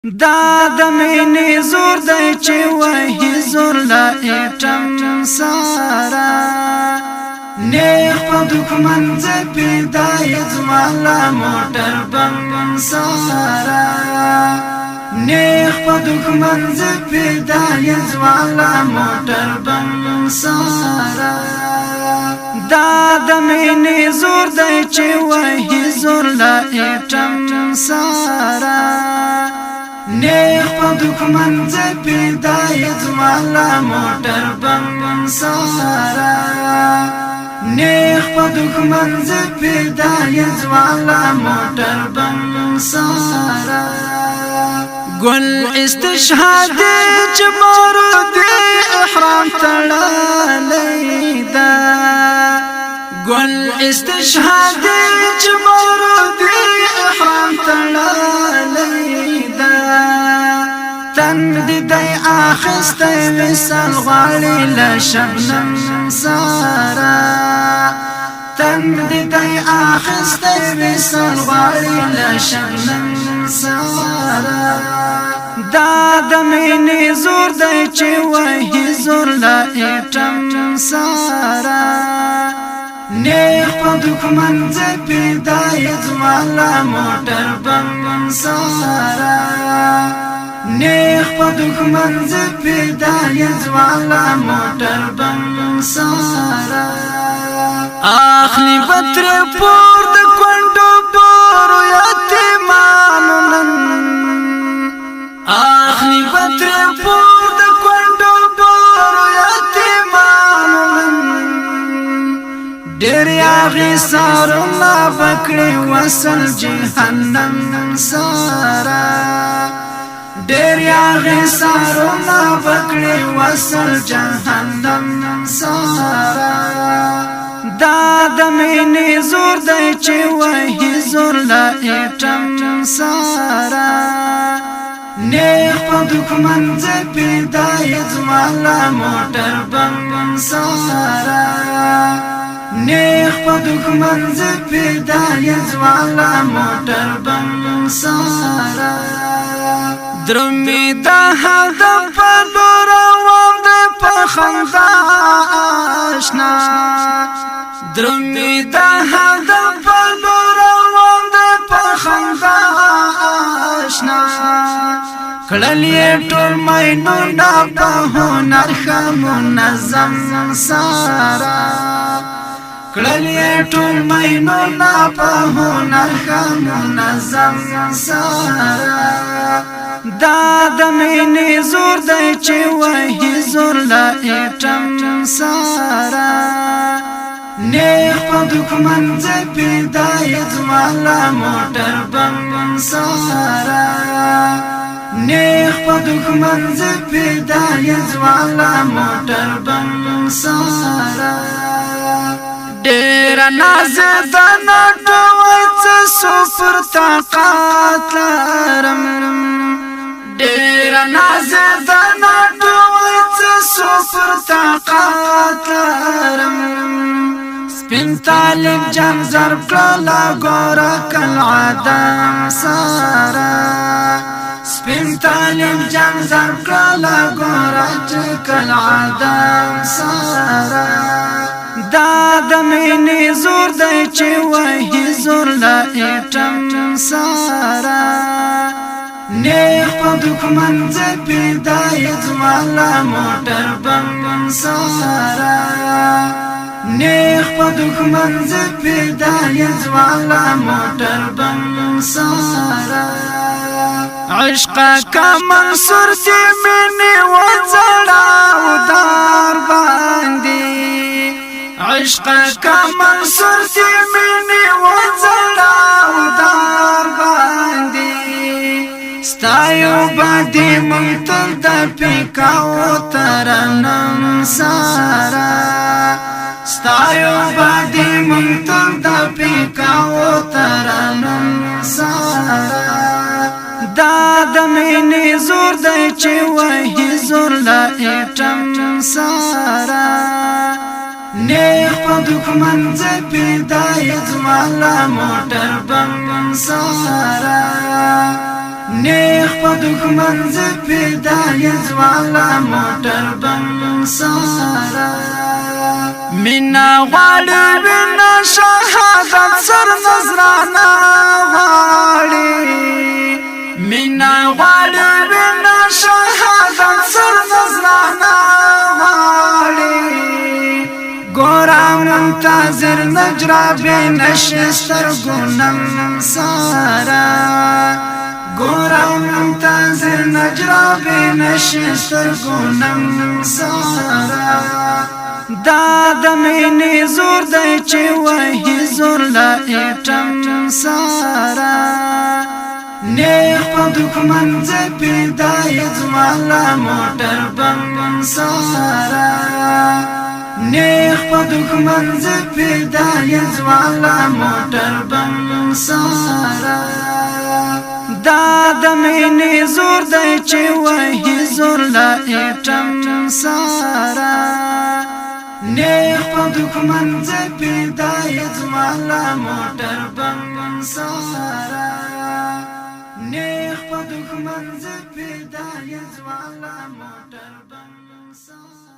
دا د مینې زور دی چې وایي زور لا ایټم سارا نیخ په دښمن ځپې دا یې ځواله موټر بم سارا نیخ په دښمن ځپې دا یې ځواله موټر بم سارا دا د مینې زور دی چې وایي زور لا ایټم سارا نیخ په دښمن ځپې دا یې ځواله موټر بم سارا نیخ په دښمن ځپې دا یې ځواله موټر بم سارا ګل استشهاد چې بارود احرام تړلی دا ګل استشهاد چې بارود احرام تړلی دا تن دی آخسته وصال غواړي له شبنم سارا تن دی آخسته وصال غواړي له شبنم سارا دا د مینې زور دی چې وایي زور لا ایټم سارا نیخ په دښمن ځپې دا یې ځواله موټر بم سارا نیخ په دښمن ځپې دا یې ځواله موټر بم سارا اخلي بتر پور د کونډو پورو یتیمانو نن اخلي بتر پور د کونډو پورو یتیمانو نن ډېر یاغي سارونه بکړي وصل جهنم سارا ډېر یاغي سارونه بکړي وصل جهنم سارا دا د مینې زور دی چې وایي زور لا ایټم سارا نیخ په دښمن ځپې دا یې ځواله موټر بم سارا نیخ په دښمن ځپې دا یې ځواله موټر بم سارا درومې دا هدف په لور روان دی په خندا اشنا درومې دا هدف په لور روان دی په خندا اشنا کړل یې ټول مینونه په هنر ښه منظم سارا کړل یې ټول مینونه په هنر ښه منظم سارا دا د مینې زور دی چې وایي زور لا ایټم سارا نیخ په دښمن ځپې دا یې ځواله موټر بم سارا نیخ په دښمن ځپې دا یې ځواله موټر بم سارا ډېره نازدانه ډوی څه سوپر طاقت لرم ډېره نازدانه ډوی څه سوپر طاقت لرم سپین طالب جان ضرب کړله ګوره کالعدم سارا سپین طالب جان ضرب کړله ګوره چې کالعدم سارا دا د مینې زور دی چې وایي زور لا ایټم سارا نیخ په دښمن ځپې دا یې ځواله موټر بم سارا نیخ په دښمن ځپې دا یې ځواله موټر بم سارا عشقه کا منصور دې مینې وځړاو دار باندې عشقه کا منصور دې مینې وځړاو دار باندې ستایو باندې منتل د پیکاو ترنم سارا ستایو باندې منتل د پیکاو ترنم سارا دا د مینې زور دی چې وایي زور لا ایټم سارا نیخ په دښمن ځپې دا یې ځواله موټر بم سارا نیخ پا دکمن ز پیدای زوالا موٹر بم سارا مینا غالی بینا شهادت سر نظرانا غالی مینا غالی بینا شهادت سر نظرانا غالی گورا منتظر نجرا بین شستر گونم سارا گورا منتظر نجرا بین شستر گونم سارا دا دمینی زور دی چی وحی زور لائیٹم سارا نیخ پا دکمن زی پیدای زوالا موٹر بم سارا نیخ پا دکمن زی پیدای زوالا موٹر بم سارا دا دمینی زور دی چی وحی زور لائیٹم سارا نیخ پا دکمن زی پیدای زوالا موٹر بم سارا نیخ پا دکمن زی پیدای زوالا موٹر بم سارا